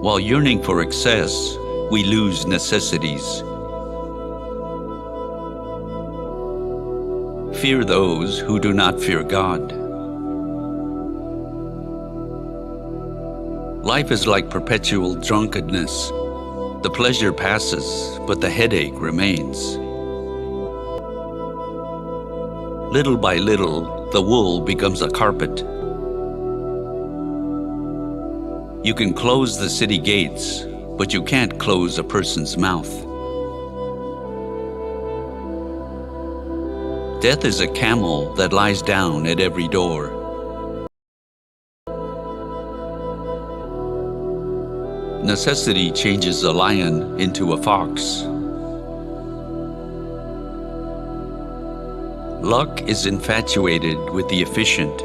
While yearning for excess, we lose necessities. Fear those who do not fear God. Life is like perpetual drunkenness. The pleasure passes, but the headache remains. Little by little, the wool becomes a carpet. You can close the city gates, but you can't close a person's mouth. Death is a camel that lies down at every door. Necessity changes a lion into a fox. Luck is infatuated with the efficient.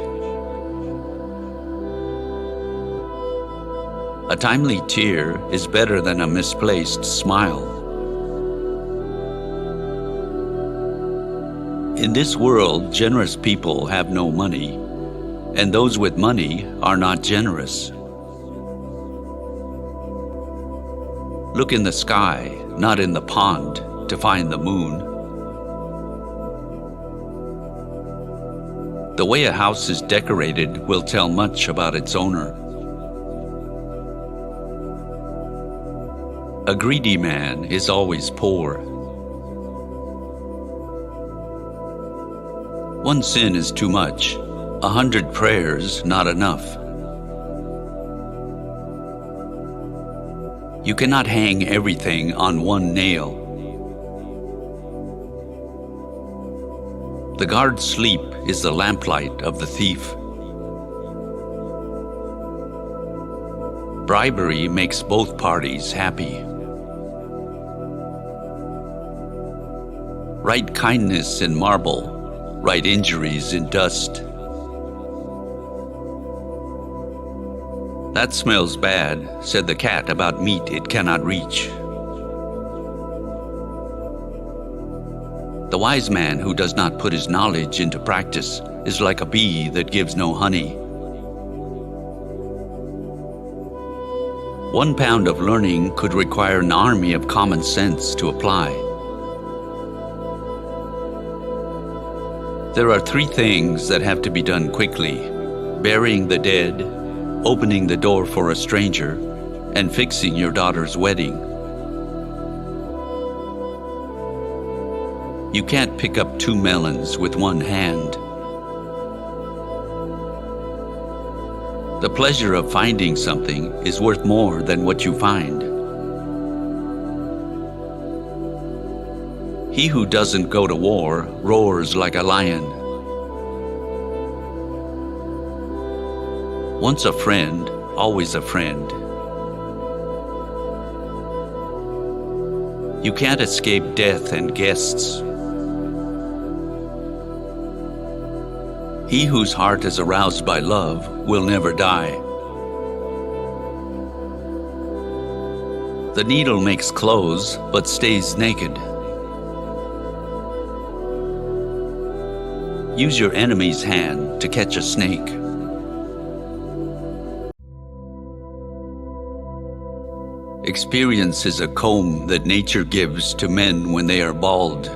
A timely tear is better than a misplaced smile. In this world, generous people have no money, and those with money are not generous. Look in the sky, not in the pond, to find the moon. The way a house is decorated will tell much about its owner. A greedy man is always poor. One sin is too much, 100 prayers not enough. You cannot hang everything on one nail. The guard's sleep is the lamplight of the thief. Bribery makes both parties happy. Write kindness in marble, write injuries in dust. "That smells bad," said the cat about meat it cannot reach. The wise man who does not put his knowledge into practice is like a bee that gives no honey. 1 pound of learning could require an army of common sense to apply. There are 3 things that have to be done quickly: burying the dead, opening the door for a stranger, and fixing your daughter's wedding. You can't pick up 2 melons with one hand. The pleasure of finding something is worth more than what you find. He who doesn't go to war roars like a lion. Once a friend, always a friend. You can't escape death and guests. He whose heart is aroused by love will never die. The needle makes clothes, but stays naked. Use your enemy's hand to catch a snake. Experience is a comb that nature gives to men when they are bald.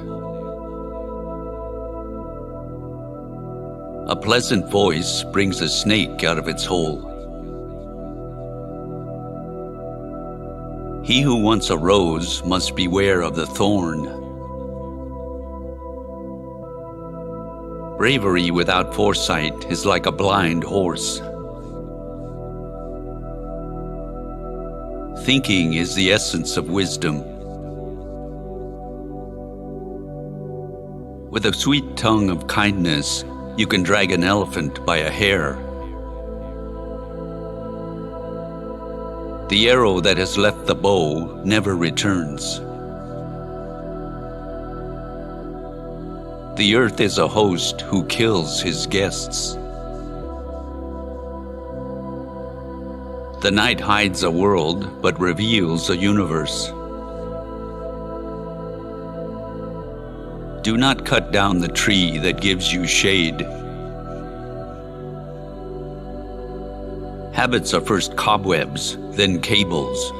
A pleasant voice brings a snake out of its hole. He who wants a rose must beware of the thorn. Bravery without foresight is like a blind horse. Thinking is the essence of wisdom. With a sweet tongue of kindness, you can drag an elephant by a hair. The arrow that has left the bow never returns. The earth is a host who kills his guests. The night hides a world, but reveals a universe. Do not cut down the tree that gives you shade. Habits are first cobwebs, then cables.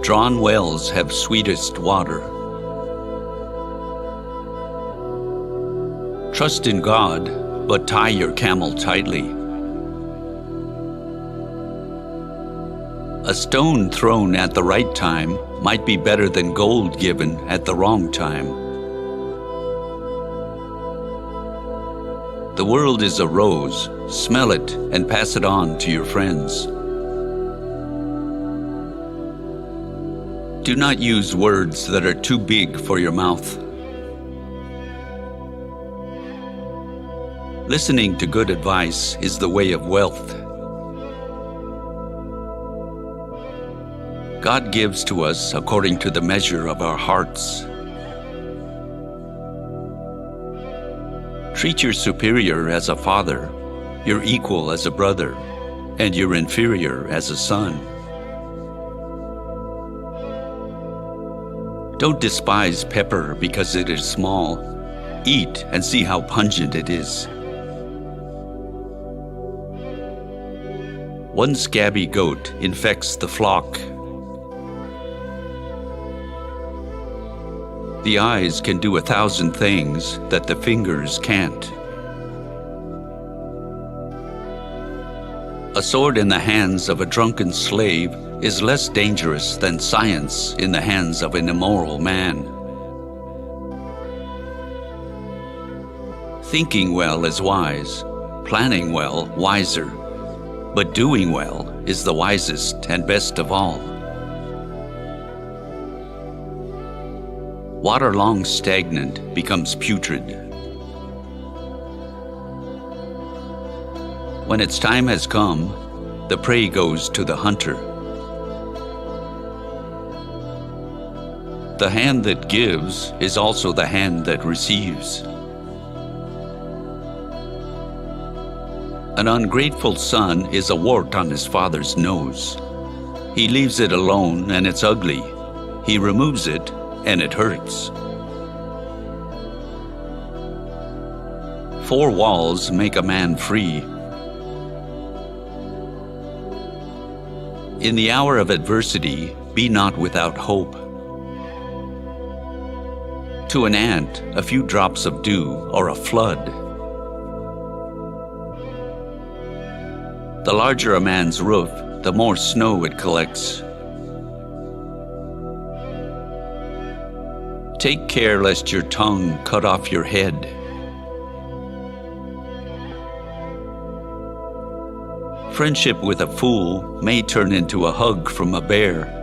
Drawn wells have sweetest water. Trust in God, but tie your camel tightly. A stone thrown at the right time might be better than gold given at the wrong time. The world is a rose. Smell it and pass it on to your friends. Do not use words that are too big for your mouth. Listening to good advice is the way of wealth. God gives to us according to the measure of our hearts. Treat your superior as a father, your equal as a brother, and your inferior as a son. Don't despise pepper because it is small. Eat and see how pungent it is. One scabby goat infects the flock. The eyes can do 1,000 things that the fingers can't. A sword in the hands of a drunken slave is less dangerous than science in the hands of an immoral man. Thinking well is wise, planning well wiser, but doing well is the wisest and best of all. Water long stagnant becomes putrid. When its time has come, the prey goes to the hunter. The hand that gives is also the hand that receives. An ungrateful son is a wart on his father's nose. He leaves it alone and it's ugly. He removes it and it hurts. 4 walls make a man free. In the hour of adversity, be not without hope. To an ant, a few drops of dew or a flood. The larger a man's roof, the more snow it collects. Take care lest your tongue cut off your head. Friendship with a fool may turn into a hug from a bear.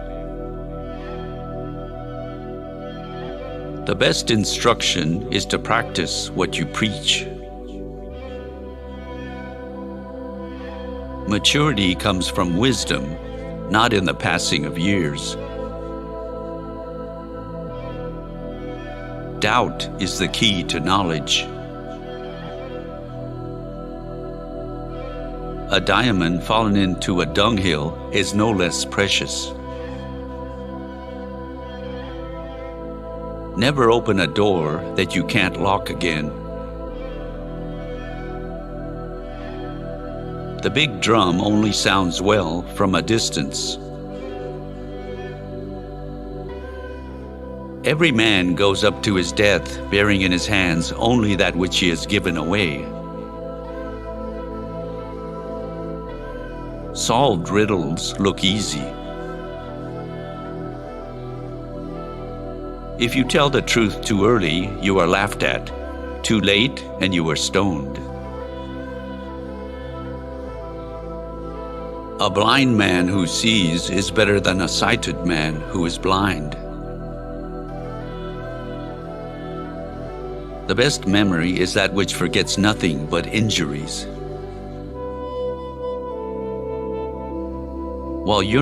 The best instruction is to practice what you preach. Maturity comes from wisdom, not in the passing of years. Doubt is the key to knowledge. A diamond fallen into a dunghill is no less precious. Never open a door that you can't lock again. The big drum only sounds well from a distance. Every man goes up to his death bearing in his hands only that which he has given away. Solved riddles look easy. If you tell the truth too early, you are laughed at. Too late, and you are stoned. A blind man who sees is better than a sighted man who is blind. The best memory is that which forgets nothing but injuries. While you're